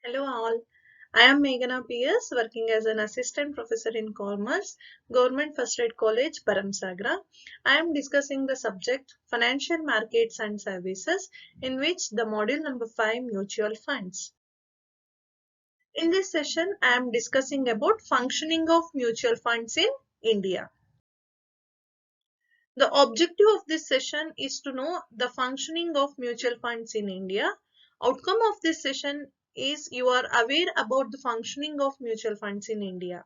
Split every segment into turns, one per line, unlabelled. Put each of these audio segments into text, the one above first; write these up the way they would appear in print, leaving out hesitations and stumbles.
Hello all. I am Meghana PS, working as an assistant professor in commerce, Government First Aid College, Paramsagra. I am discussing the subject financial markets and services, in which the module number 5 mutual funds. In this session, I am discussing about functioning of mutual funds in India. The objective of this session is to know the functioning of mutual funds in India. Outcome of this session is you are aware about the functioning of mutual funds in India.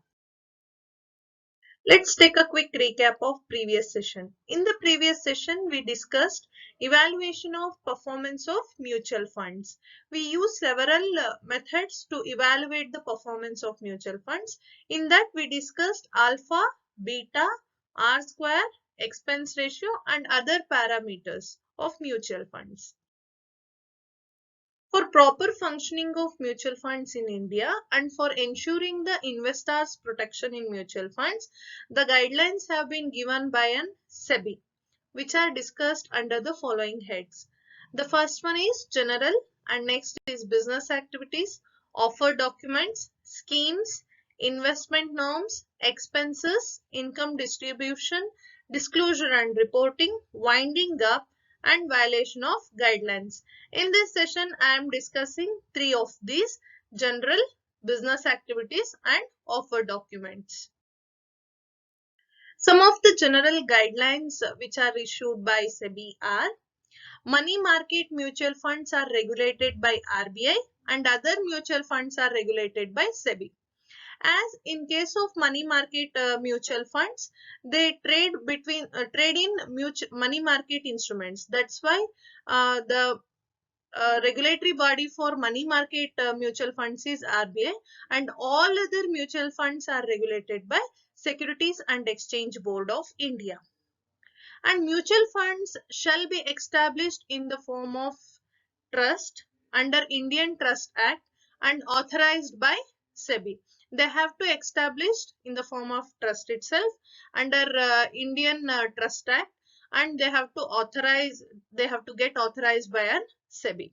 Let's take a quick recap of previous session. In the previous session, we discussed evaluation of performance of mutual funds. We use several methods to evaluate the performance of mutual funds. In that, we discussed alpha, beta, R square, expense ratio and other parameters of mutual funds. For proper functioning of mutual funds in India and for ensuring the investors' protection in mutual funds, the guidelines have been given by an SEBI, which are discussed under the following heads. The first one is general and next is business activities, offer documents, schemes, investment norms, expenses, income distribution, disclosure and reporting, winding up, and violation of guidelines. In this session, I am discussing three of these: general, business activities, and offer documents. Some of the general guidelines which are issued by SEBI are: money market mutual funds are regulated by RBI and other mutual funds are regulated by SEBI. As in case of money market mutual funds, they trade in money market instruments. That's why the regulatory body for money market mutual funds is RBI, and all other mutual funds are regulated by Securities and Exchange Board of India. And mutual funds shall be established in the form of trust under Indian Trust Act and authorized by SEBI. They have to establish in the form of trust itself under Indian Trust Act, and they have to get authorized by an SEBI.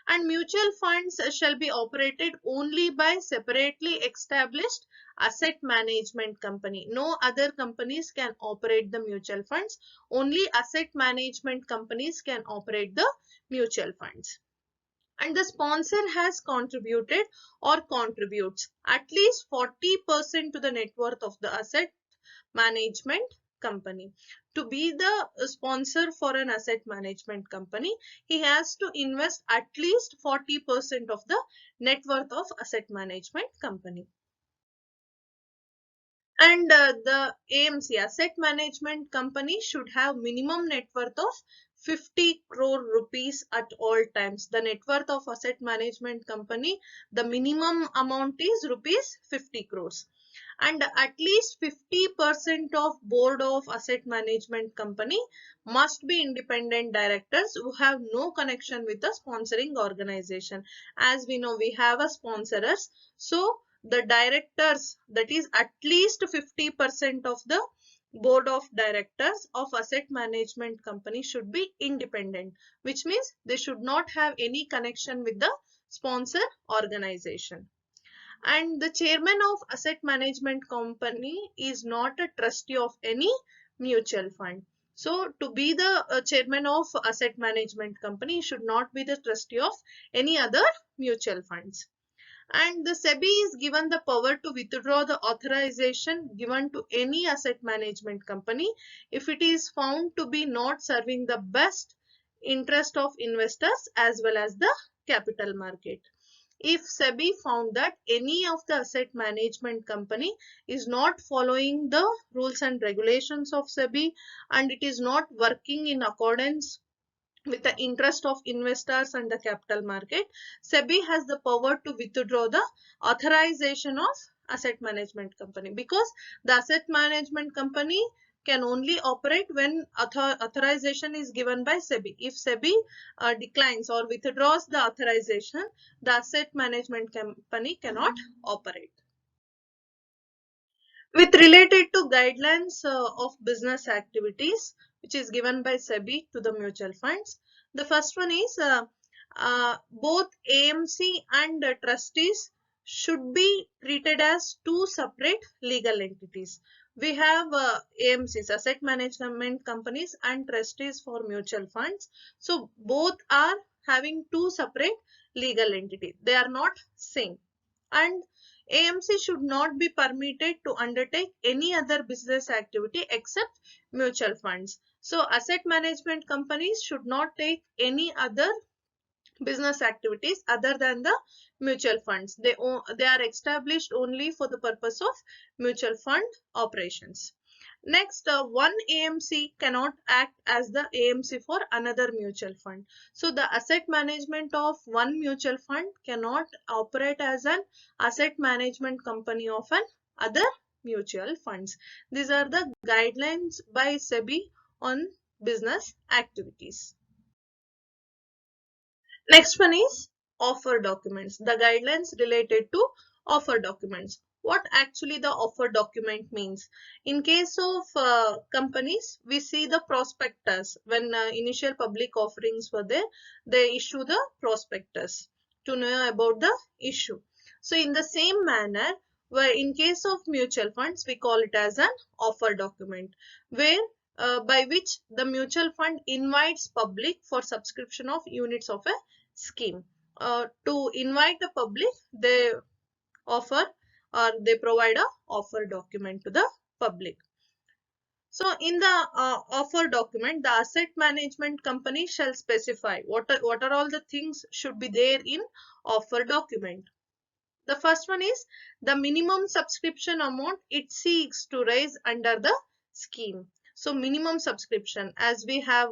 And mutual funds shall be operated only by separately established asset management company. No other companies can operate the mutual funds. Only asset management companies can operate the mutual funds. And the sponsor has contributed or contributes at least 40% to the net worth of the asset management company. To be the sponsor for an asset management company, he has to invest at least 40% of the net worth of asset management company. And the AMC, asset management company, should have minimum net worth of 50 crore rupees at all times. The net worth of asset management company, the minimum amount is rupees 50 crores. And at least 50% of board of asset management company must be independent directors who have no connection with the sponsoring organization. As we know, we have a sponsors. So the directors, that is at least 50% of the board of directors of asset management company, should be independent, which means they should not have any connection with the sponsor organization. And the chairman of asset management company is not a trustee of any mutual fund. So to be the chairman of asset management company, should not be the trustee of any other mutual funds. And the SEBI is given the power to withdraw the authorization given to any asset management company if it is found to be not serving the best interest of investors as well as the capital market. If SEBI found that any of the asset management company is not following the rules and regulations of SEBI and it is not working in accordance with the interest of investors and the capital market, SEBI has the power to withdraw the authorization of asset management company, because the asset management company can only operate when authorization is given by SEBI. If SEBI declines or withdraws the authorization, the asset management company cannot operate. With related to guidelines of business activities, which is given by SEBI to the mutual funds, the first one is both AMC and trustees should be treated as two separate legal entities. We have AMCs, asset management companies, and trustees for mutual funds. So both are having two separate legal entities. They are not same. And AMC should not be permitted to undertake any other business activity except mutual funds. So asset management companies should not take any other business activities other than the mutual funds. They are established only for the purpose of mutual fund operations. Next, one AMC cannot act as the AMC for another mutual fund. So the asset management of one mutual fund cannot operate as an asset management company of an other mutual funds. These are the guidelines by SEBI on business activities. Next one is offer documents. The guidelines related to offer documents. What actually the offer document means? In case of companies, we see the prospectus. When initial public offerings were there, they issue the prospectus to know about the issue. So in the same manner, where in case of mutual funds, we call it as an offer document, where by which the mutual fund invites public for subscription of units of a scheme. To invite the public, they offer or they provide a offer document to the public. So in the offer document, the asset management company shall specify what are all the things should be there in offer document. The first one is the minimum subscription amount it seeks to raise under the scheme. So minimum subscription, as we have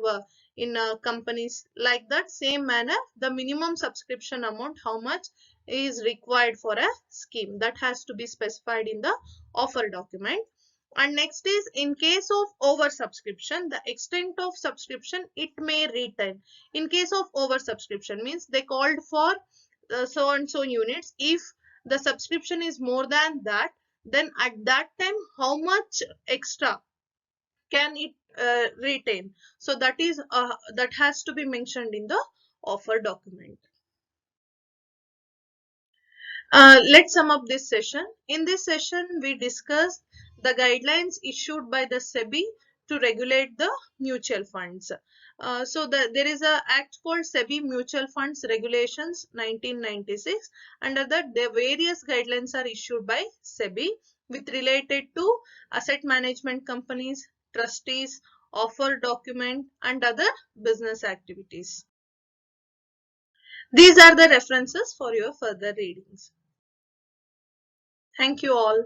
in companies like that same manner, the minimum subscription amount, how much is required for a scheme, that has to be specified in the offer document. And next is in case of oversubscription, the extent of subscription it may retain. In case of oversubscription means they called for so and so units. If the subscription is more than that, then at that time how much extra can it retain? So that is that has to be mentioned in the offer document. Let's sum up this session. In this session, we discussed the guidelines issued by the SEBI to regulate the mutual funds. There is a act called SEBI Mutual Funds Regulations 1996. Under that, the various guidelines are issued by SEBI with related to asset management companies, trustees, offer document, and other business activities. These are the references for your further readings. Thank you all.